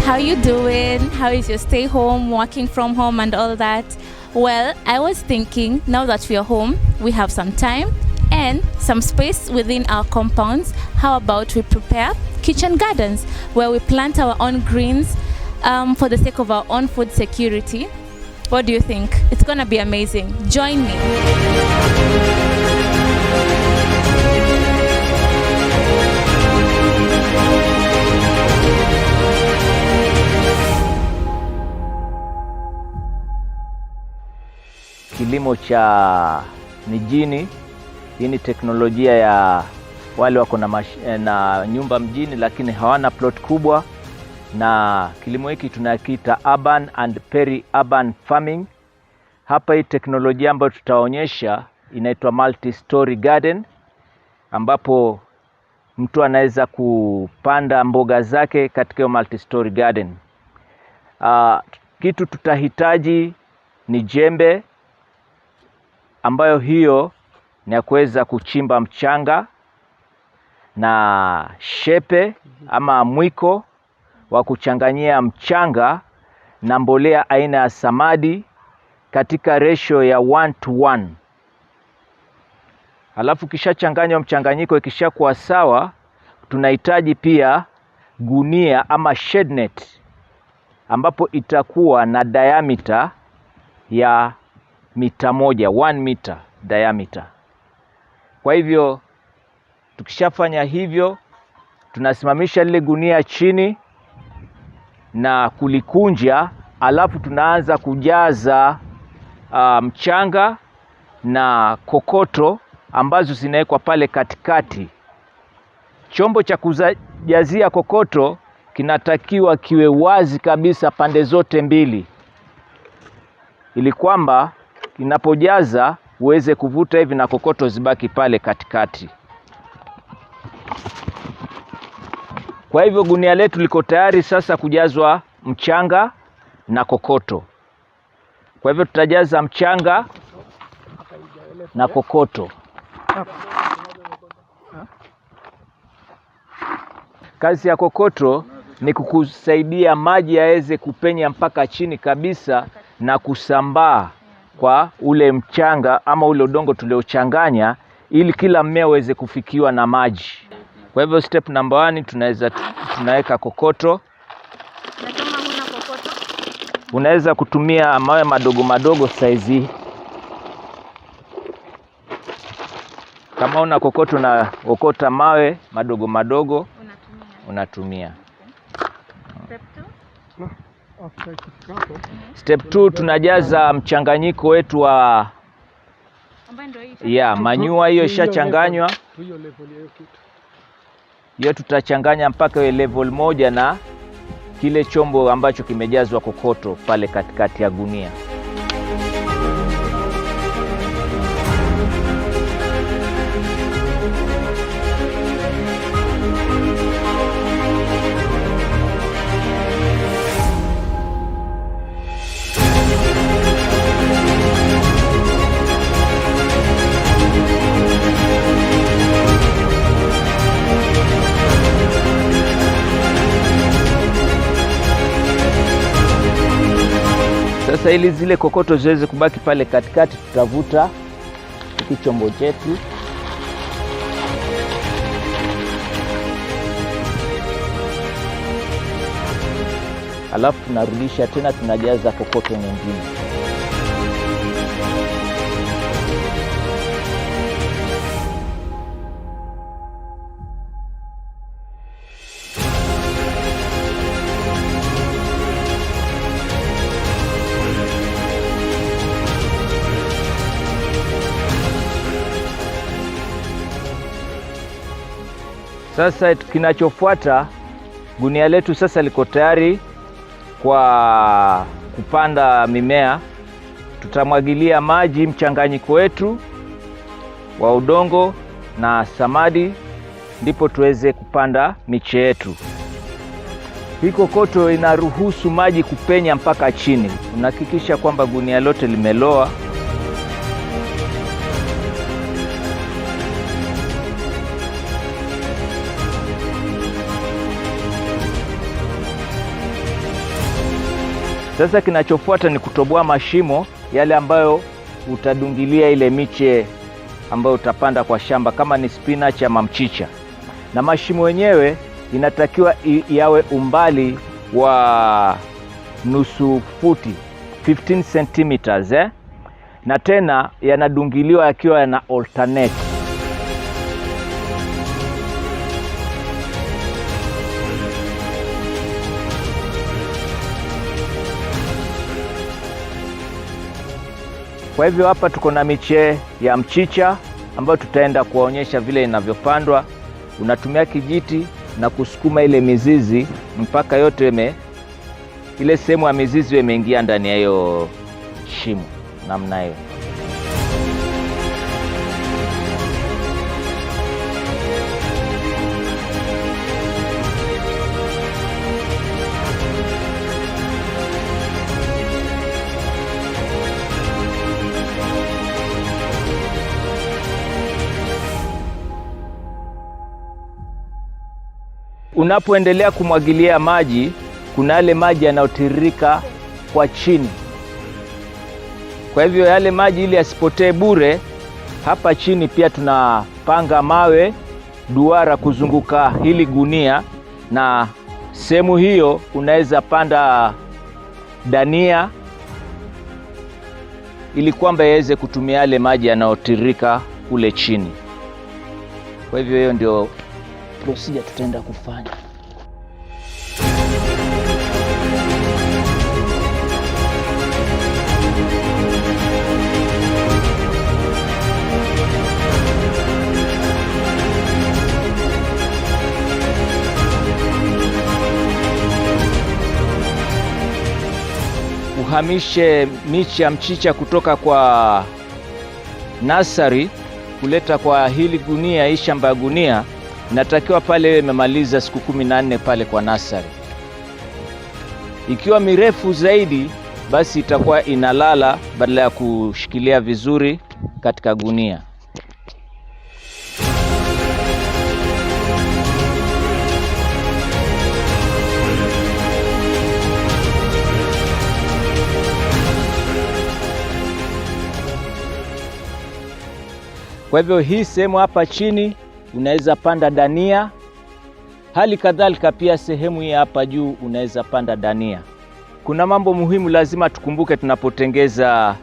how you doing? How is your stay home, working from home and all that? Well, I was thinking, now that we are home, we have some time and some space within our compounds. How about we prepare kitchen gardens where we plant our own greens for the sake of our own food security? What do you think? It's gonna be amazing. Join me. Kilimo cha mijini, hii ni teknolojia ya wale wako na nyumba mjini lakini hawana plot kubwa, na kilimo hiki tunakiita urban and peri-urban farming. Hapa hii teknolojia ambayo tutaonyesha inaitwa multi-story garden, ambapo mtu anaweza kupanda mboga zake katika hiyo multi-story garden. Kitu tutahitaji ni jembe, ambayo hiyo ni ya kuweza kuchimba mchanga, na shepe ama mwiko wa kuchanganyia mchanga na mbolea aina ya samadi katika ratio ya 1:1. Alafu kisha changanywa mchanganyiko, ikishakuwa sawa, tunahitaji pia gunia ama shed net, ambapo itakuwa na diameter ya mita 1 meter diameter. Kwa hivyo tukishafanya hivyo, tunasimamisha lile gunia chini na kulikunja, alafu tunaanza kujaza mchanga na kokoto ambazo zinawekwa pale katikati. Chombo cha kujazia kokoto kinatakiwa kiwe wazi kabisa pande zote mbili, ili kwamba inapojaza uweze kuvuta hivi na kokoto zibaki pale katikati. Kwa hivyo gunia letu liko tayari sasa kujazwa mchanga na kokoto. Kwa hivyo tutajaza mchanga na kokoto. Kazi ya kokoto ni kukusaidia maji yaweze kupenya mpaka chini kabisa na kusambaa kwa ule mchanga ama ule udongo tuliochanganya, ili kila mmea uweze kufikiwa na maji. Kwa hivyo step number 1 tunaweka kokoto. Na kama huna kokoto, unaweza kutumia mawe madogo madogo size. Kama una kokoto na okota mawe madogo madogo unatumia. Step 2 tunajaza mchanganyiko wetu wa manyua. Hiyo ishachanganywa, hiyo tutachanganya mpaka ile level moja na kile chombo ambacho kimejazwa kokoto pale katikati ya gunia. Sasa ili zile kokoto ziweze kubaki pale katikati, tutavuta hiki chombo chetu. Alafu tunarudisha tena, tunajaza kokoto nyingine. Sasa kinachofuata, gunia letu sasa liko tayari kwa kupanda mimea. Tutamwagilia maji mchanganyiko wetu wa udongo na samadi, ndipo tuweze kupanda miche yetu. Hii kokoto inaruhusu maji kupenya mpaka chini. Unahakikisha kwamba gunia lote limeloa. Sasa kinachofuata ni kutoboa mashimo yale ambayo utadungilia ile miche ambayo utapanda kwa shamba, kama ni spinach ama mchicha. Na mashimo yenyewe inatakiwa yawe umbali wa nusu futi, 15 centimeters na tena yanadungiliwa yakiwa yana alternate. Kwa hivyo hapa tuko na miche ya mchicha ambayo tutaenda kuwaonyesha vile inavyopandwa. Unatumia kijiti na kusukuma ile mizizi mpaka yote ile sehemu ya mizizi imeingia ndani ya hiyo shimo namna hiyo. Unapoendelea kumwagilia maji, kuna yale maji yanayotiririka kwa chini. Kwa hivyo yale maji ili yasipotee bure, hapa chini pia tunapanga mawe duara kuzunguka hili gunia, na sehemu hiyo unaweza panda dania ili kwamba yaweze kutumia yale maji yanayotiririka kule chini. Kwa hivyo hiyo ndio procedure tutaenda kufanya. Uhamishe miche ya mchicha kutoka kwa nursery kuleta kwa hili gunia, hii shamba ya gunia. Inatakiwa pale imemaliza siku 14 pale kwa nursery. Ikiwa mirefu zaidi, basi itakuwa inalala badala ya kushikilia vizuri katika gunia. Kwa hivyo hii sehemu hapa chini unaweza panda dania, hali kadhalika pia sehemu hii hapa juu unaweza panda dania. Kuna mambo muhimu lazima tukumbuke tunapotengeza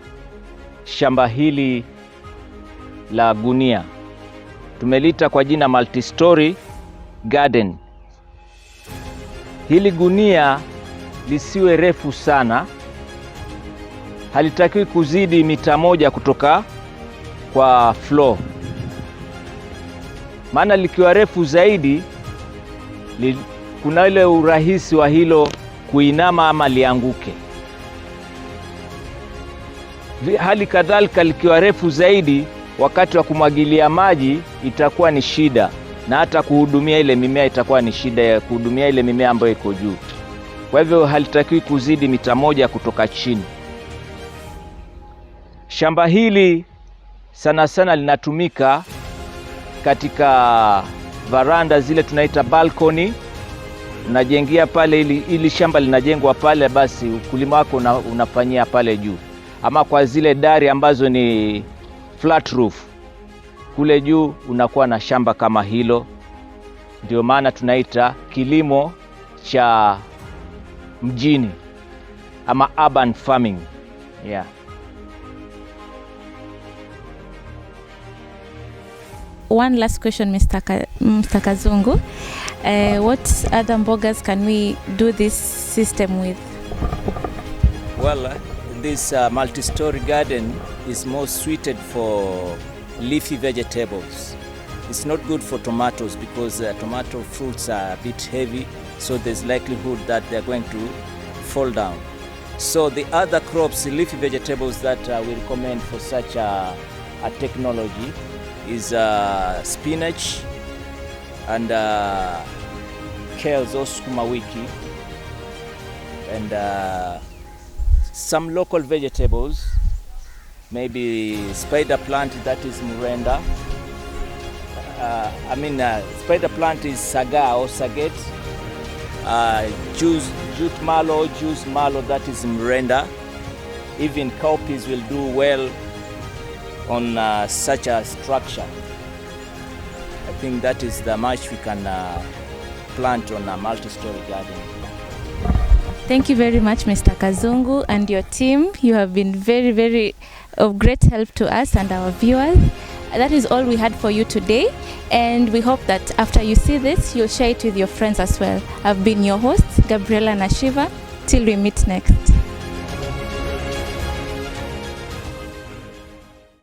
shamba hili la gunia. Tumelita kwa jina multi-story garden. Hili gunia lisiwe refu sana, halitakiwi kuzidi mita 1 kutoka kwa floor. Maana likiwa refu zaidi kuna ile urahisi wa hilo kuinama ama lianguke. Hali kadhalika likiwa refu zaidi, wakati wa kumwagilia maji itakuwa ni shida, na hata kuhudumia ile mimea itakuwa ni shida ya kuhudumia ile mimea ambayo iko juu. Kwa hivyo halitakiwi kuzidi mita 1 kutoka chini. Shamba hili sana sana linatumika katika varanda zile tunaita balcony. Unajengia pale ili shamba linajengwa pale, basi ukulima wako unafanyia pale juu, ama kwa zile dari ambazo ni flat roof kule juu unakuwa na shamba kama hilo. Ndio maana tunaita kilimo cha mjini ama urban farming. Yeah. One last question, Mr. Kazungu. What other mbogas can we do this system with? Well, this multi-story garden is more suited for leafy vegetables. It's not good for tomatoes because tomato fruits are a bit heavy, so there's likelihood that they're going to fall down. So the other crops, leafy vegetables that we recommend for such a technology is spinach and kales or sukuma wiki, and some local vegetables, maybe spider plant, that is murenda. Spider plant is saga or saget, jute mallow, juice mallow, that is mrenda. Even cowpeas will do well on such a structure. I think that is the much we can plant on a multi-story garden. Thank you very much, Mr. Kazungu and your team. You have been very, very of great help to us and our viewers. That is all we had for you today, and we hope that after you see this, you'll share it with your friends as well. I've been your host, Gabriella Nashiva. Till we meet next.